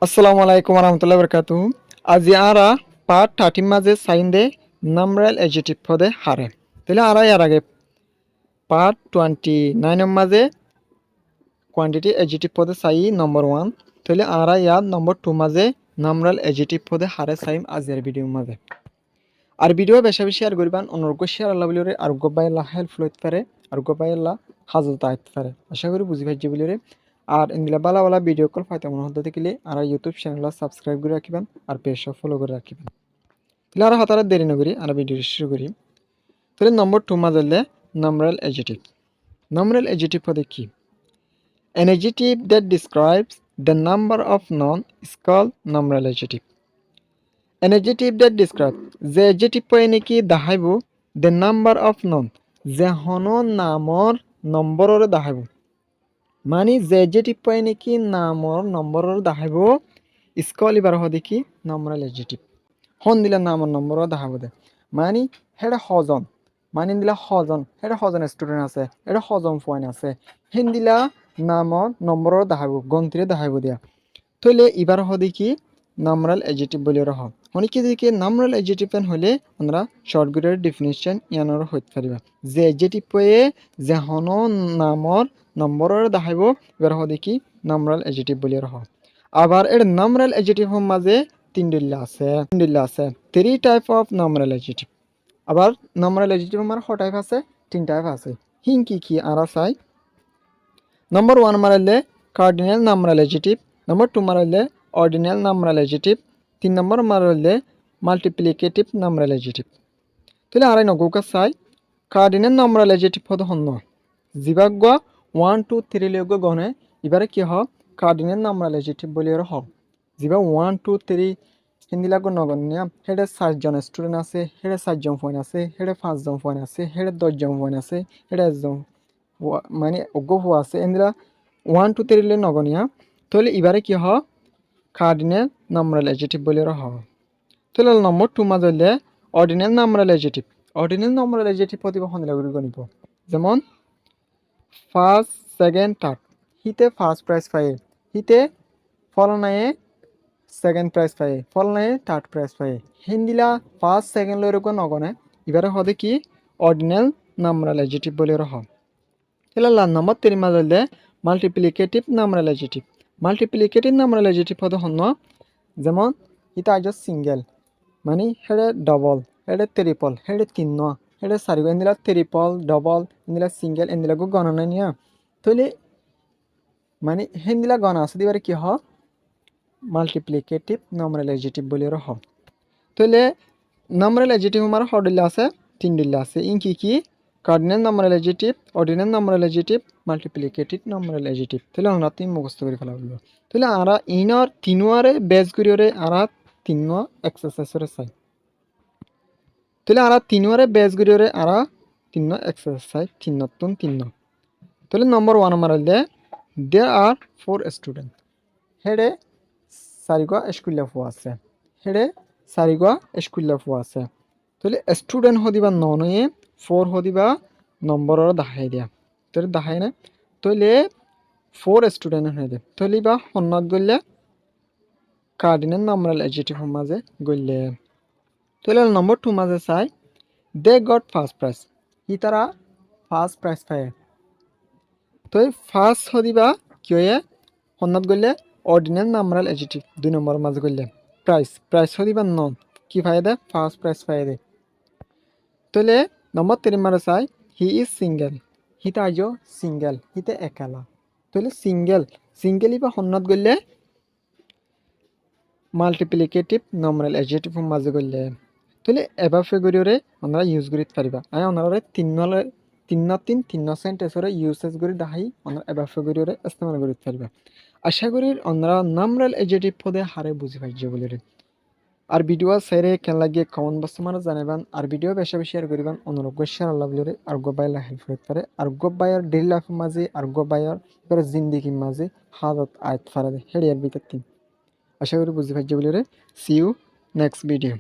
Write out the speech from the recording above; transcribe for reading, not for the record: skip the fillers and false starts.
আসসালামু আলাইকুম রহমতুল্লাহ বরকাতুহু। আজি আরা পার্ট 30 মাঝে সাইন দে নামরাল এডজেটিভ পদে হারে তাহলে আরা এর আগে পার্ট 29 মাঝে কোয়ান্টিটি এডজেটিভ পদে সাই নম্বর 1 তাহলে আরা ইয়ার নম্বর 2 মাঝে নামরাল এডজেটিভ পদে হারে সাইম আজির ভিডিও মাঝে আর ভিডিও বেশি বেশি শেয়ার করবেন অনুরোধ শেয়ার আল্লাহ বলিরে আর গোবাইল্লা হেল্পফুল হইতে পারে আর গোবাইল্লা হাজত আইতে পারে আশা করি বুঝি ভাইজি বলিরে আর ইন্দিলা বালা বালা ভিডিও কল ফাইতে মনে হতে থাকিলে আর ইউটিউব চ্যানেল সাবস্ক্রাইব করে রাখিবেন আর পেজও ফলো করে রাখিবেন তাহলে আর হঠাৎ দেরি নকরি আর ভিডিও শুরু করি তাহলে নম্বর 2 মাঝে নামরাল এডজেটিভ নামরাল এডজেটিভ পদে কি an adjective that describes the number of noun is called nominal adjective. An adjective that describes যে adjective পয়ে নাকি দেখাইব the number of noun যে হন নামর নম্বৰৰ দেখাইব মানে যে adjective পয়ে নাকি নামর নম্বৰৰ দেখাইব is called এবার হদি কি nominal adjective হন দিলা নামর নম্বৰৰ দেখাব দে মানে হেডা হজন মানে দিলা হজন হেডা হজন স্টুডেন্ট আছে এটা হজন পয়েন্ট আছে হেন দিলা নামর নম্বৰৰ দেখাব গন্তিরে দেখাইব দিয়া তাহলে এবার হদি কি নামরাল এডজেটিভ বলি রহ অনেকে দিকে নামরাল এডজেটিভ হলে আমরা শর্ট গুডের ডেফিনিশন ইয়ানোর হইতে পারিবা যে এডজেটিভ পয়ে যে হন নামর নম্বৰৰ দেখাইব এবার হদি কি নামরাল এডজেটিভ বলি রহ আবার এর নামরাল এডজেটিভ মাঝে তিন ডিল্লা আছে 3 টাইপ অফ নামরাল এডজেটিভ আবার নামরাল এডজেটিভ আমার ক টাইপ আছে 3 টাইপ আছে হিং কি আরা চাই নম্বর 1 মারাইলে কার্ডিনাল নামরাল এডজেটিভ নম্বর 2 মারাইলে অর্ডিনাল নামরাল এডজেটিভ 3 নম্বর মারাইলে মাল্টিপ্লিকেটিভ নামরাল এডজেটিভ তাহলে আড়াই নগৌকা চাই কার্ডিনাল নামরাল এডজেটিভ পদ হন্য জিবাগ্য 1 2 3 লেগ গনে এবারে কি হ কার্ডিনাল নামরাল এডজেটিভ বলি হ জিবা 1 2 3 হিন্দি লাগো নগণ্য হেডে 7 জন স্টুডেন্ট আছে হেডে 7 জন পয়েন্ট আছে হেডে 5 জন পয়েন্ট আছে হেডে 10 জন পয়েন্ট আছে হেডে 1 জন মানে অজ্ঞ হওয়া আছে এন্দিরা 1 2 3 লে নগনিয়া তাহলে এবারে কি হ কার্ডিনাল নামরাল এডজেটিভ বলি হ তাহলে নম্বর 2 মাঝে অর্ডিনাল নামরাল এডজেটিভ অর্ডিনাল নামরাল এডজেটিভ প্রতিভা হন্দিলা করে গণিব যেমন ফার্স্ট সেকেন্ড থার্ড হিতে ফার্স্ট প্রাইজ পায় হিতে ফলনায়ে সেকেন্ড প্রাইজ পায় ফলনায়ে থার্ড প্রাইজ পায় হিন্দিলা ফার্স্ট সেকেন্ড লইরকম নগনে এবারে হদে কি অর্ডিনাল নামরাল এডজেটিভ বলি হ তাহলে নম্বর 3 মাঝে মাল্টিপ্লিকেটিভ নামরাল এডজেটিভ মাল্টিপ্লিকেটিভ নামরাল এডজেটিভ হদে হন্য যেমন ইতা আজ সিঙ্গেল মানে হেডে ডবল হেডে ট্রিপল হেডে 3 হেডে 4 এন্দিলা ট্রিপল ডবল এন্দিলা সিঙ্গেল এন্দিলা গণনা নিয়া তাহলে মানে হেন্দিলা গণনা আছে দিবারে কি হ মাল্টিপ্লিকেটিভ নামরাল এডজেটিভ বলি হ তাহলে নামরাল এডজেটিভ আমার হডিল্লা আছে 3 ডিল্লা আছে ইন কি কার্ডিনাল নামরাল এডজেটিভ অর্ডিনাল নামরাল এডজেটিভ মাল্টিপ্লিকেটিভ নামরাল এডজেটিভ তাহলে আমরা তিন মুখস্থ করে ফেলা হলো তাহলে আমরা ইনর তিনওয়ারে বেস করিওরে আমরা তিন এক্সারসাইজরে চাই তাহলে আমরা তিনওয়ারে বেস করিওরে আমরা তিন এক্সারসাইজ তিন তাহলে নম্বর 1 মারাইলে দেয়ার আর 4 স্টুডেন্ট হেডে 4 স্কুলে ফুয়া আছে হেডে 4 স্কুলে ফুয়া আছে তাহলে স্টুডেন্ট হদিবা নয়ে 4 হদিবা নম্বৰৰ দেখাই দিয়া তাহলে দেখাই না তাহলে 4 স্টুডেন্ট হয়ে দে তাহলে বা সন্নত গলে কার্ডিনাল নামরাল এডজেটিভ মাঝে গলে তাহলে নম্বর 2 মাঝে চাই দে গট ফার্স্ট প্রাইজ ই তারা ফার্স্ট প্রাইজ পায় তো ফার্স্ট হদিবা কিয়ে সন্নত গলে অর্ডিনাল নামরাল এডজেটিভ 2 নম্বর মাঝে গলে প্রাইস হদিবা নন কি পায় দে ফার্স্ট প্রাইজ পায় দে তাহলে নম্বর 3 মারে চাই হি ইজ সিঙ্গেল হিতে আজ সিঙ্গেল হিতে একালা তাহলে সিঙ্গেল বা সন্নত গলে মাল্টিপ্লিকেটিভ নামরাল এডজেটিভ মাঝে গলে তাহলে এবার ফেগুরিওরে আমরা ইউজ করিতে পারিবা আই ওনারে তিন সেন্টেন্সরে ইউজেস করে দেখাই আমরা এবার ফেগুরিওরে ইস্তেমাল করিতে পারিবা আশা করি আমরা নামরাল এডজেটিভ পদে হারে বুঝি পাইছে বলে আর ভিডিও সেরে কেন লাগে কমেন্ট বক্সে মানে জানাবেন আর ভিডিও বেশি বেশি শেয়ার করবেন অনুরোধ শেয়ার আল্লাহ বলে আর গোবাইলা হেল্প করতে পারে আর গোবাইয়ার ডেইলি লাইফের মাঝে আর গোবাইয়ার জিন্দিগির মাঝে হাজত আয়ত ফারাদে হেডিয়ার ভিতর আশা করি বুঝতে পারছি বলে সি ইউ নেক্সট ভিডিও